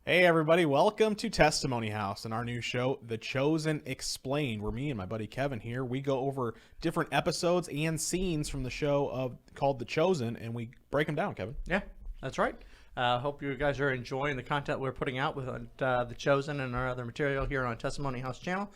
Hey everybody, welcome to Testimony House and our new show, The Chosen Explained, where me and my buddy Kevin here, we go over different episodes and scenes from the show called The Chosen, and we break them down, Kevin. Yeah, that's right. Hope you guys are enjoying the content we're putting out with The Chosen and our other material here on Testimony House channel.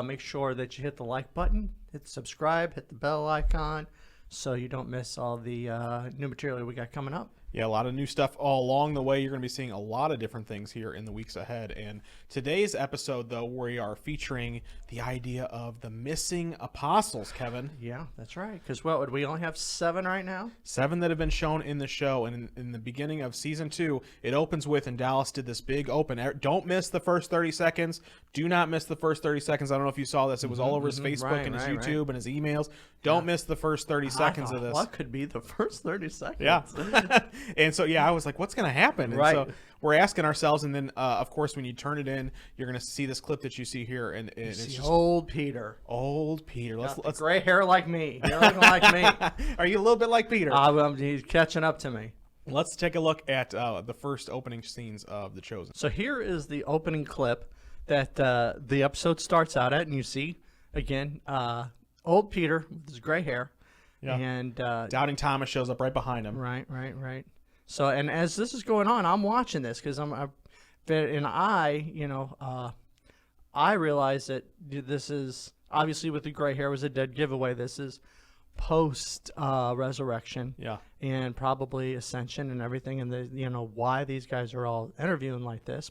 Make sure that you hit the like button, hit subscribe, hit the bell icon, so you don't miss all the new material we got coming up. Yeah, a lot of new stuff all along the way. You're going to be seeing a lot of different things here in the weeks ahead. And today's episode, though, we are featuring the idea of the missing apostles, Kevin. Yeah, that's right. Because what, we only have 7 right now? 7 that have been shown in the show. And in the beginning of season 2, it opens with, and Dallas did this big open. Don't miss the first 30 seconds. Do not miss the first 30 seconds. I don't know if you saw this. It was all over his Facebook and his YouTube and his emails. Don't miss the first 30 seconds of this. What could be the first 30 seconds? Yeah. And so, yeah, I was like, what's going to happen? And Right. so we're asking ourselves, and then, of course, when you turn it in, you're going to see this clip that you see here. And it's just old Peter. Old Peter. Let's gray hair like me. You're looking like me. Are you a little bit like Peter? He's catching up to me. Let's take a look at the first opening scenes of The Chosen. So here is the opening clip that the episode starts out at, and you see, again, old Peter with his gray hair. Yeah. And Doubting Thomas shows up right behind him. Right. So, and as this is going on, I'm watching this because I realize that this is obviously with the gray hair was a dead giveaway. This is post resurrection, Yeah. and probably ascension and everything, and why these guys are all interviewing like this.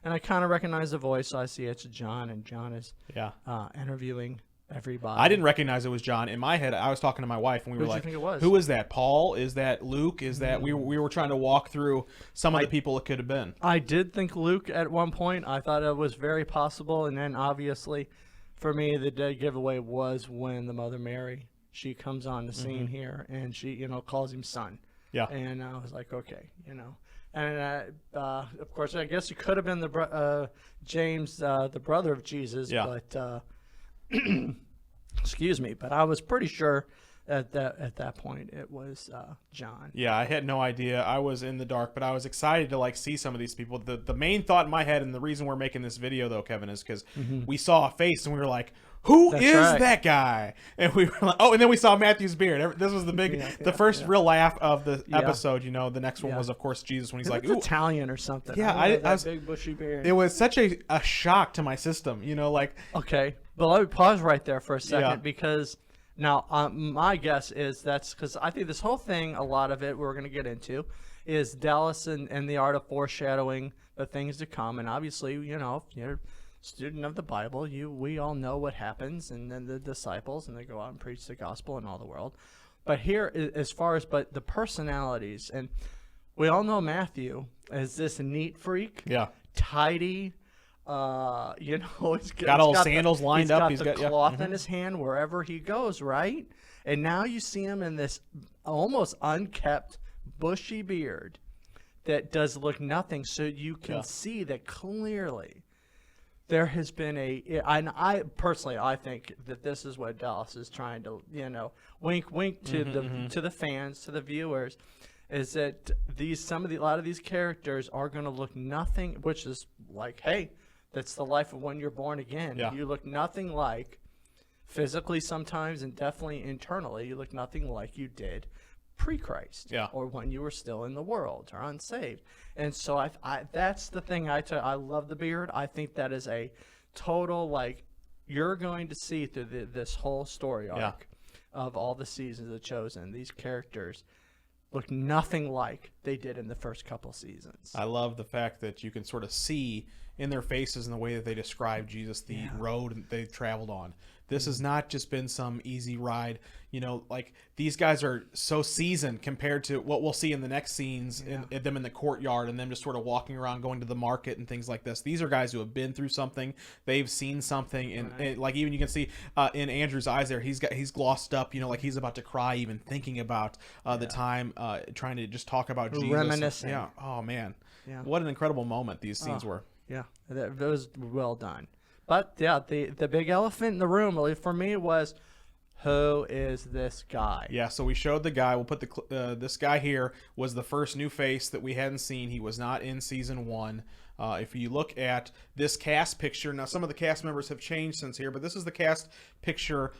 And I kind of recognize the voice, so I see it's John, and John is interviewing everybody. I didn't recognize it was John. In my head, I was talking to my wife, and we were Who'd you like, think it was? who is that? Paul? Is that Luke? Is that... We were trying to walk through some of the people it could have been. I did think Luke at one point. I thought it was very possible. And then obviously, for me, the dead giveaway was when the Mother Mary, she comes on the scene here, and she, calls him son. Yeah. And I was like, okay, And of course, I guess it could have been the James, the brother of Jesus. Yeah. But excuse me. But I was pretty sure at that point it was John. Yeah, I had no idea. I was in the dark, but I was excited to see some of these people. The main thought in my head, and the reason we're making this video though, Kevin, is because we saw a face and we were like, "Who is that guy?" And we were like, "Oh!" And then we saw Matthew's beard. This was the big, the first real laugh of the episode. The next one was of course Jesus when he's like, "Ooh, Italian or something." Yeah, I was big bushy beard. It was such a shock to my system. Okay, but let me pause right there for a second because. Now, my guess is that's because I think this whole thing, a lot of it we're going to get into, is Dallas and the art of foreshadowing the things to come. And obviously, if you're a student of the Bible, we all know what happens, and then the disciples, and they go out and preach the gospel in all the world. But here, as far as the personalities, and we all know Matthew as this neat freak, tidy. He's got all sandals lined up. He's got the cloth in his hand wherever he goes, right? And now you see him in this almost unkept, bushy beard that does look nothing. So you can see that clearly there has been I personally, I think that this is what Dallas is trying to, wink to the fans, to the viewers, is that a lot of these characters are going to look nothing, which is like, hey, that's the life of when you're born again. Yeah. You look nothing like, physically sometimes and definitely internally, you look nothing like you did pre-Christ or when you were still in the world or unsaved. And so I that's the thing I love the beard. I think that is a total, you're going to see through this whole story arc of all the seasons of The Chosen, these characters look nothing like they did in the first couple seasons. I love the fact that you can sort of see in their faces and the way that they describe Jesus, the road they traveled on. This has not just been some easy ride. These guys are so seasoned compared to what we'll see in the next scenes, them in the courtyard and them just sort of walking around, going to the market and things like this. These are guys who have been through something. They've seen something. And even you can see in Andrew's eyes there, he's glossed up, like he's about to cry even thinking about the time trying to just talk about Jesus. Reminiscing. Yeah. Oh, man. Yeah. What an incredible moment these scenes were. Yeah, that was well done. But, the big elephant in the room, for me, was who is this guy? Yeah, so we showed the guy. We'll put this guy here was the first new face that we hadn't seen. He was not in season 1. If you look at this cast picture, now some of the cast members have changed since here, but this is the cast picture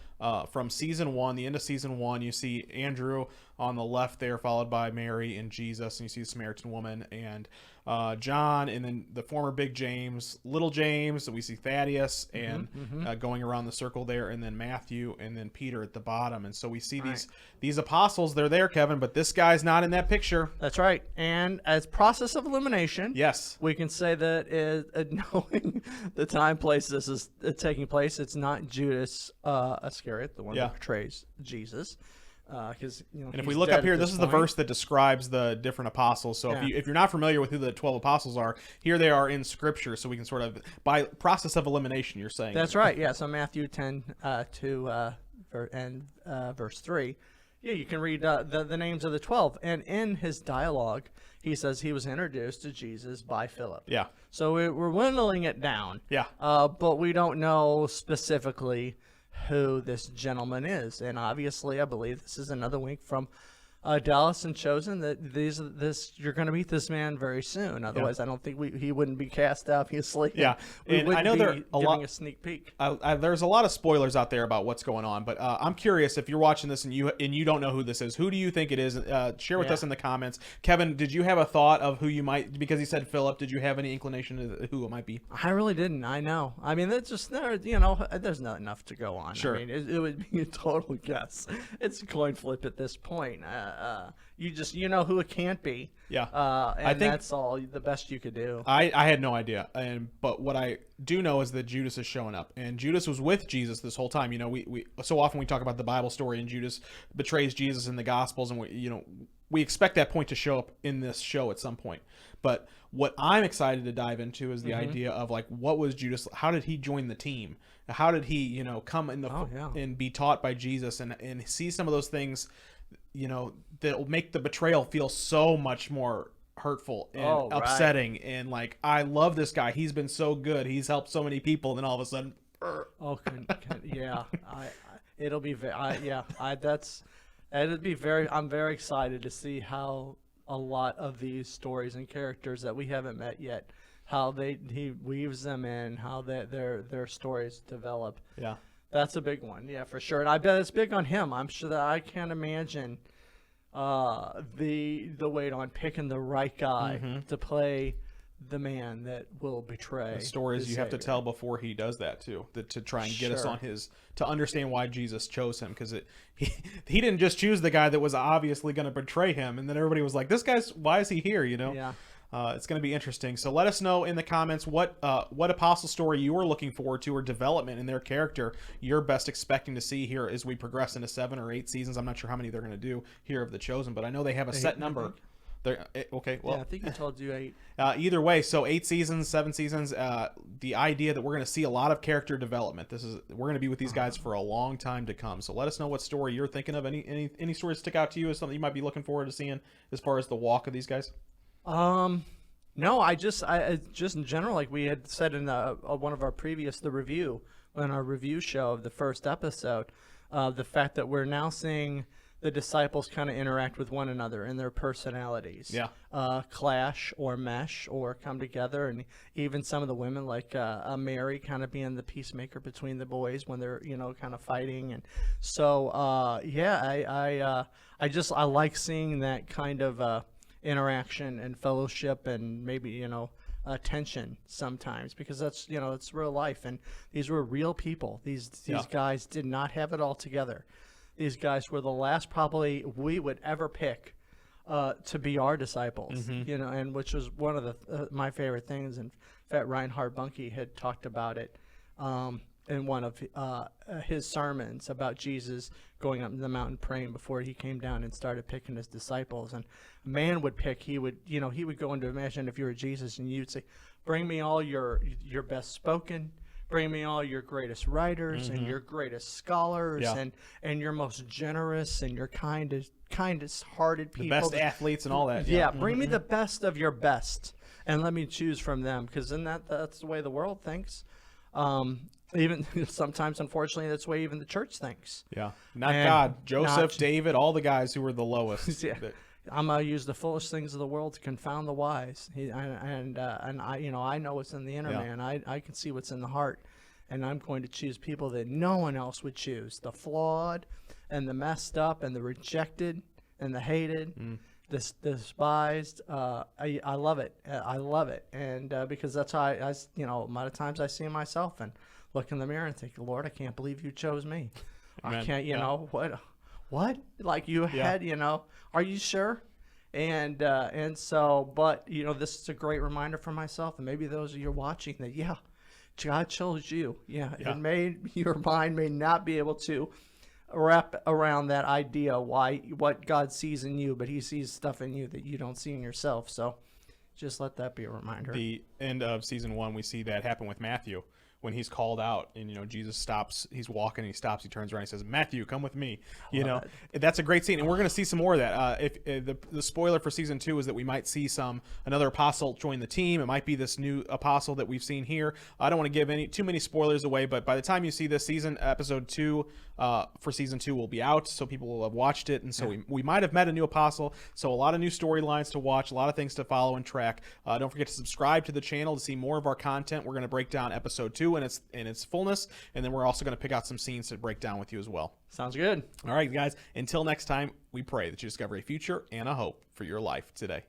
from season 1, the end of season 1. You see Andrew on the left there, followed by Mary and Jesus, and you see the Samaritan woman and John, and then the former Big James, Little James. We see Thaddeus and going around the circle there, and then Matthew, and then Peter at the bottom. And so we see these apostles. They're there, Kevin, but this guy's not in that picture. That's right. And as process of elimination, yes, we can say that knowing the time, place this is taking place, it's not Judas Iscariot, the one that betrays Jesus. Because and if we look up here, this is the verse that describes the different apostles. So if you're not familiar with who the 12 apostles are, here they are in Scripture. So we can sort of, by process of elimination, you're saying. That's right. Yeah. So Matthew 10 verse 3. Yeah, you can read the names of the 12, and in his dialogue, he says he was introduced to Jesus by Philip. Yeah. So we're dwindling it down. Yeah. But we don't know specifically who this gentleman is, and obviously I believe this is another wink from Dallas and Chosen that you're going to meet this man very soon. Otherwise, I don't think he wouldn't be cast, obviously. Yeah, and I know there a sneak peek. There's a lot of spoilers out there about what's going on, but I'm curious if you're watching this and you don't know who this is. Who do you think it is? Share with us in the comments. Kevin, did you have a thought of who you might? Because he said Philip. Did you have any inclination of who it might be? I really didn't. I know. I mean, that's just there's not enough to go on. Sure. I mean, it would be a total guess. It's a coin flip at this point. You know who it can't be. Yeah. And I think that's all the best you could do. I had no idea. But what I do know is that Judas is showing up, and Judas was with Jesus this whole time. You know, we so often we talk about the Bible story, and Judas betrays Jesus in the Gospels, and we expect that point to show up in this show at some point. But what I'm excited to dive into is the idea of like, what was Judas? How did he join the team? How did he, come in and be taught by Jesus and see some of those things, that'll make the betrayal feel so much more hurtful and upsetting. And like, I love this guy. He's been so good. He's helped so many people. And then all of a sudden, it'll be I'm very excited to see how a lot of these stories and characters that we haven't met yet, how he weaves them in, how their stories develop. Yeah. That's a big one, yeah, for sure. And I bet it's big on him. I'm sure that I can't imagine the weight on picking the right guy to play the man that will betray. The stories you have to tell before he does that too, to try and get us on to understand why Jesus chose him, because he didn't just choose the guy that was obviously going to betray him, and then everybody was like, why is he here? Yeah. It's going to be interesting. So let us know in the comments what apostle story you are looking forward to, or development in their character you're best expecting to see here as we progress into 7 or 8 seasons. I'm not sure how many they're going to do here of The Chosen, but I know they have a set number. Okay, well, yeah, I think I told you 8. Either way, so 8 seasons, 7 seasons. The idea that we're going to see a lot of character development. We're going to be with these guys for a long time to come. So let us know what story you're thinking of. Any stories stick out to you as something you might be looking forward to seeing as far as the walk of these guys? No, I just in general, like we had said in one of our previous review show of the first episode, the fact that we're now seeing the disciples kind of interact with one another and their personalities, clash or mesh or come together, and even some of the women like Mary kind of being the peacemaker between the boys when they're kind of fighting, and so I like seeing that kind of interaction and fellowship and maybe tension sometimes, because that's it's real life, and these were real people. These guys did not have it all together. These guys were the last probably we would ever pick to be our disciples, and which was one of my favorite things. And in fact, Reinhard Bunke had talked about it in one of his sermons about Jesus going up the mountain praying before he came down and started picking his disciples. And a man would pick, he would go into, imagine if you were Jesus and you'd say, bring me all your best spoken, bring me all your greatest writers and your greatest scholars and your most generous and your kindest hearted people. The best athletes and all that. Yeah, bring me the best of your best and let me choose from them, because that's the way the world thinks. Even sometimes, unfortunately, that's the way even the church thinks. Yeah. Not And God. Joseph, not- David, all the guys who were the lowest. Yeah. I'm gonna use the foolish things of the world to confound the wise. And I know what's in the inner man. I can see what's in the heart, and I'm going to choose people that no one else would choose: the flawed, and the messed up, and the rejected, and the hated, the despised. I love it. I love it, and because that's how a lot of times I see myself and look in the mirror and think, Lord, I can't believe you chose me. Amen. I can't. What? Like you had, are you sure? And so, but this is a great reminder for myself, and maybe those of you watching that, God chose you. Your mind may not be able to wrap around that idea what God sees in you, but He sees stuff in you that you don't see in yourself. So, just let that be a reminder. The end of season 1, we see that happen with Matthew. When he's called out and, Jesus stops, he's walking, he stops, he turns around, he says, Matthew, come with me. That's a great scene. And we're going to see some more of that. If the spoiler for season 2 is that we might see another apostle join the team. It might be this new apostle that we've seen here. I don't want to give too many spoilers away, but by the time you see this episode 2 for season 2 will be out. So people will have watched it. And so we might have met a new apostle. So a lot of new storylines to watch, a lot of things to follow and track. Don't forget to subscribe to the channel to see more of our content. We're going to break down episode 2 in its fullness, and then we're also going to pick out some scenes to break down with you as well. Sounds good. All right, guys, until next time, we pray that you discover a future and a hope for your life today.